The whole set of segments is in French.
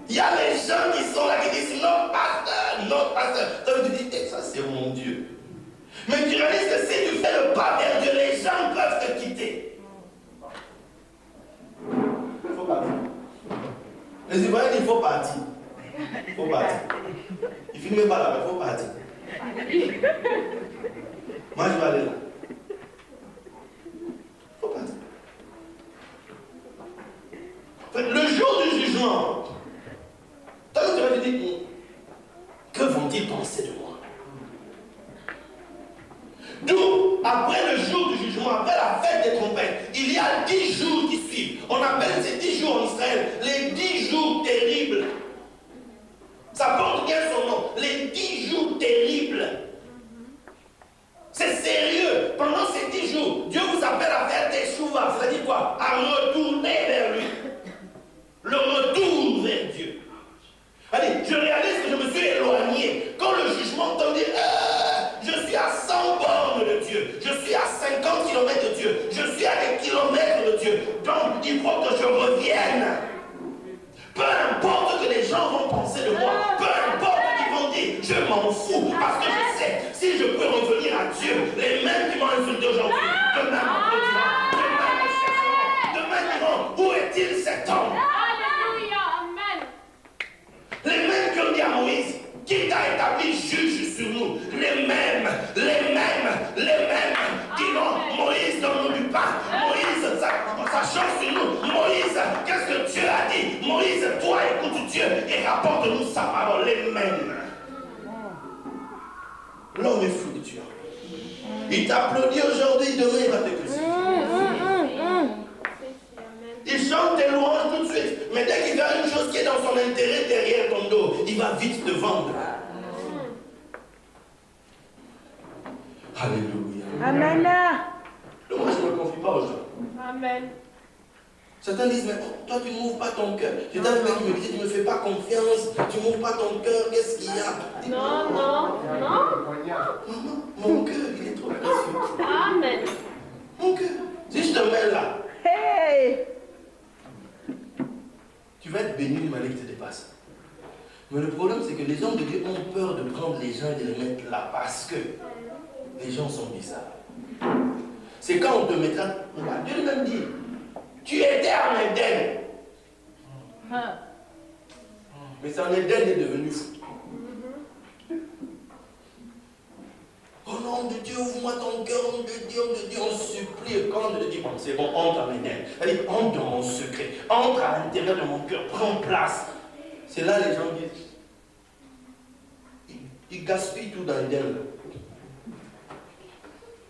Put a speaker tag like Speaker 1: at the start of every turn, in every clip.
Speaker 1: Il y a les gens qui sont là qui disent non, pasteur, non, pasteur. Donc tu dis, eh, ça c'est mon Dieu. Mais tu réalises que si tu fais le pas vers Dieu, les gens peuvent te quitter. Il faut partir. Les Ivoiriens disent il faut partir. Il faut partir. Il ne filme pas là-bas, il faut partir. Moi je vais aller là. Il faut partir. Le jour du jugement, toi tu vas te dire, que vont-ils penser de moi? D'où, après le jour du jugement, après la fête des trompettes, il y a 10 jours qui suivent. On appelle ces 10 jours en Israël les 10 jours terribles. Ça porte bien son nom, les 10 jours terribles. C'est sérieux. Pendant ces 10 jours, Dieu vous appelle à faire des chouvas. Ça veut dire quoi? À retourner vers lui. Le retour vers Dieu. Allez, je réalise que je me suis éloigné. Quand le jugement tombe, dit, je suis à 100 bornes de Dieu. Je suis à 50 km de Dieu. Je suis à des kilomètres de Dieu. Donc, il faut que je revienne. Peu importe ce que les gens vont penser de moi. Peu importe ce qu'ils vont dire. Je m'en fous. Parce que je sais, si je peux revenir à Dieu, les mêmes qui m'ont insulté aujourd'hui, demain m'applaudiront. Demain me chercheront. Demain diront, où est-il cet homme? Les mêmes qui ont dit à Moïse, qui t'a établi juge sur nous, les mêmes diront, Moïse donne-nous du pain, Moïse ça change sur nous, Moïse, qu'est-ce que Dieu a dit? Moïse, toi écoute Dieu et rapporte-nous sa parole, les mêmes. L'homme est fluctuant. Il t'applaudit aujourd'hui, demain il va te crucifier. Il chante tes louanges tout de suite, mais dès qu'il a une chose qui est dans son intérêt derrière ton dos, il va vite te vendre. Alléluia.
Speaker 2: Amen.
Speaker 1: Donc moi je ne me confie pas aux gens.
Speaker 2: Amen.
Speaker 1: Certains disent, mais toi tu n'ouvres pas ton cœur. J'ai un mec qui me dit, tu ne me fais pas confiance, tu n'ouvres pas ton cœur, qu'est-ce qu'il y a?
Speaker 2: Non.
Speaker 1: Mon cœur, il est trop précieux.
Speaker 2: Amen.
Speaker 1: Mon cœur. Si je te mets là,
Speaker 2: Hey!
Speaker 1: tu vas être béni d'une manière qui te dépasse. Mais le problème, c'est que les hommes de Dieu ont peur de prendre les gens et de les mettre là parce que les gens sont bizarres. C'est quand on te mettra. Dieu lui-même dit, tu étais en Éden. Mais c'est en Éden est devenu fou. Au nom de Dieu, ouvre-moi ton cœur, nom de Dieu, on supplie. Quand on te dit, bon, c'est bon, entre en Éden. C'est-à-dire, entre dans mon secret, entre à l'intérieur de mon cœur, prends place. C'est là les gens disent, ils gaspillent tout dans Éden.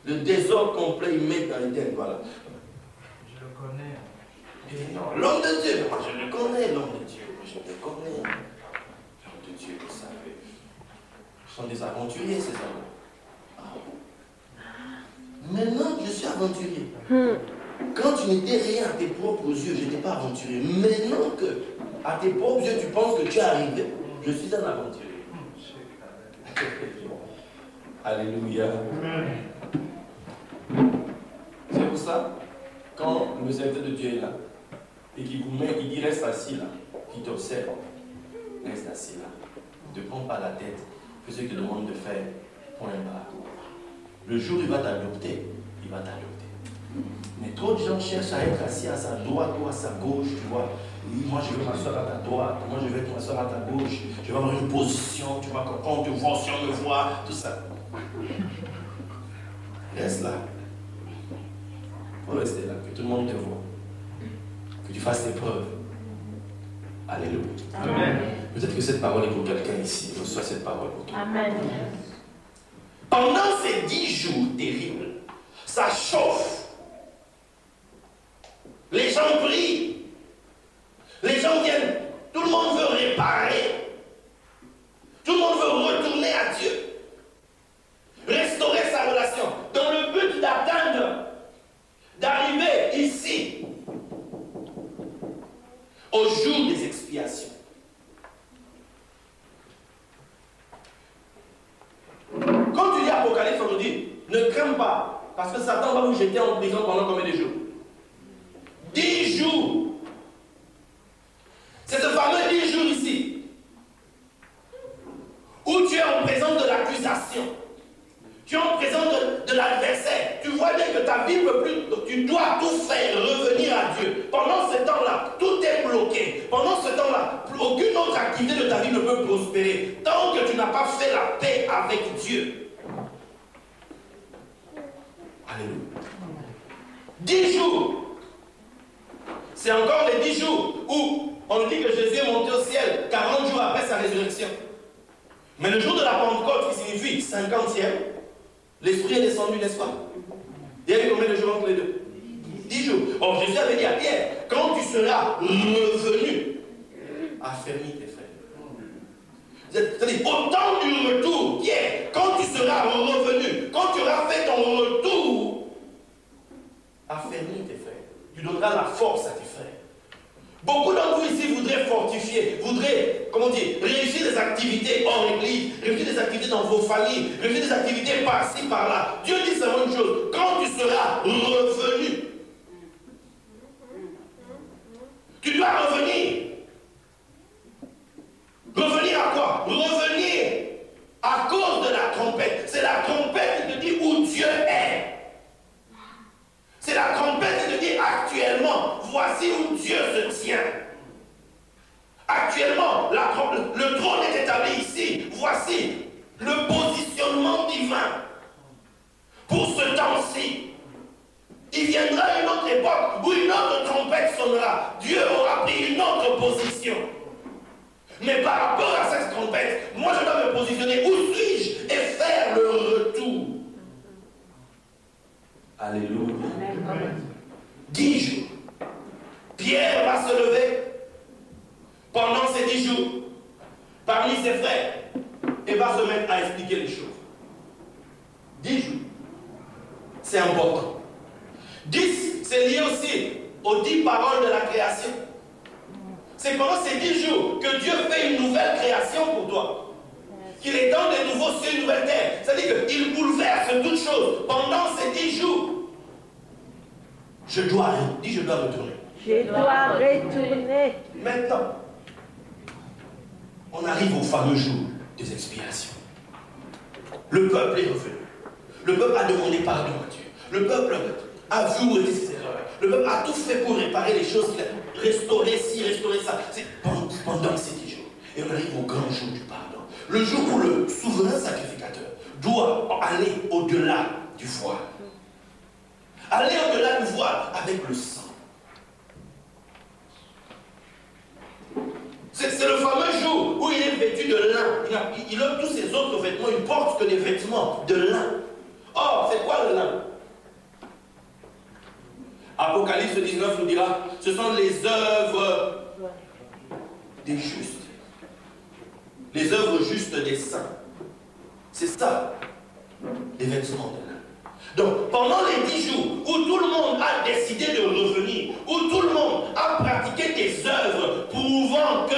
Speaker 1: Le désordre complet, ils mettent dans Éden, voilà.
Speaker 3: Je le connais.
Speaker 1: Et non, l'homme de Dieu, moi je le connais, l'homme de Dieu, je le connais. L'homme de Dieu, vous savez, ce sont des aventuriers, ces hommes. Maintenant, je suis aventurier. Quand tu n'étais rien à tes propres yeux, je n'étais pas aventurier. Maintenant que, à tes propres yeux, tu penses que tu es arrivé, je suis un aventurier. Alléluia. C'est pour ça, quand le serviteur de Dieu est là, et qu'il vous met, il dit reste assis là, qu'il t'observe, reste assis là. Ne te prends pas la tête, fais ce qu'il te demande de faire, point barre. Le jour où il va t'adopter, il va t'adopter. Mais trop de gens cherchent à être assis à sa droite ou à sa gauche, tu vois. Oui, moi je veux m'asseoir à ta droite, moi je vais m'asseoir à ta gauche, je vais avoir une position, tu vois, quand on te voit, si on me voit, tout ça. Reste là. Il faut rester là, que tout le monde te voit. Que tu fasses tes preuves. Alléluia.
Speaker 3: Amen.
Speaker 1: Peut-être que cette parole est pour quelqu'un ici. Reçois cette parole pour toi.
Speaker 2: Amen.
Speaker 1: Pendant ces 10 jours terribles, ça chauffe. Les gens prient. Les gens viennent. Tout le monde veut réparer. Tout le monde veut retourner à Dieu. Restaurer sa relation. Dans le but d'atteindre, d'arriver ici, au jour des expiations. Quand tu lis Apocalypse, on nous dit, ne crains pas, parce que Satan va vous jeter en prison pendant combien de jours? 10 jours. aucune autre activité de ta vie ne peut prospérer tant que tu n'as pas fait la paix avec Dieu. Alléluia. 10 jours. C'est encore les 10 jours où on nous dit que Jésus est monté au ciel 40 jours après sa résurrection. Mais le jour de la Pentecôte, qui signifie 50e, l'Esprit est descendu, n'est-ce pas? Il y a eu combien de jours entre les deux? 10 jours. Or, Jésus avait dit à Pierre, quand tu seras revenu, affermis tes frères. C'est-à-dire, au temps du retour, Pierre, quand tu seras revenu, quand tu auras fait ton retour, affermis tes frères. Tu donneras la force à tes frères. Beaucoup d'entre vous ici voudraient fortifier, voudraient, comment dire, réussir des activités hors église, réussir des activités dans vos familles, réussir des activités par-ci, par-là. Dieu dit seulement une chose, quand tu seras revenu, tu dois revenir. Revenir à quoi? Revenir à cause de la trompette. C'est la trompette qui te dit où Dieu est. C'est la trompette qui te dit actuellement, voici où Dieu se tient. Actuellement, le trône est établi ici. Voici le positionnement divin. Pour ce temps-ci, il viendra une autre époque où une autre trompette sonnera. Dieu aura pris une autre position. Mais par rapport à cette trompette, moi je dois me positionner. Où suis-je? Et faire le retour. Alléluia. 10 jours. Pierre va se lever pendant ces 10 jours parmi ses frères et va se mettre à expliquer les choses. 10 jours. C'est important. 10, c'est lié aussi aux 10 paroles de la création. C'est pendant ces 10 jours que Dieu fait une nouvelle création pour toi. Qu'il est dans des nouveaux cieux, une nouvelle terre. C'est-à-dire qu'il bouleverse toutes choses pendant ces 10 jours. Je dois retourner.
Speaker 2: Je dois retourner.
Speaker 1: Maintenant, on arrive au fameux jour des expiations. Le peuple est revenu. Le peuple a demandé pardon à Dieu. Le peuple a vu ses erreurs. Le peuple a tout fait pour réparer les choses qu'il a restauré ci, restaurer ça. C'est pendant ces 10 jours. Et on arrive au grand jour du pardon. Le jour où le souverain sacrificateur doit aller au-delà du voile. Aller au-delà du voile avec le sang. C'est le fameux jour où il est vêtu de lin. Il a tous ses autres vêtements, il porte que des vêtements de lin. Or, c'est quoi le lin? Apocalypse 19 nous dira, ce sont les œuvres des justes. Les œuvres justes des saints. C'est ça, les vêtements de lin. Donc, pendant les 10 jours où tout le monde a décidé de revenir, où tout le monde a pratiqué des œuvres prouvant que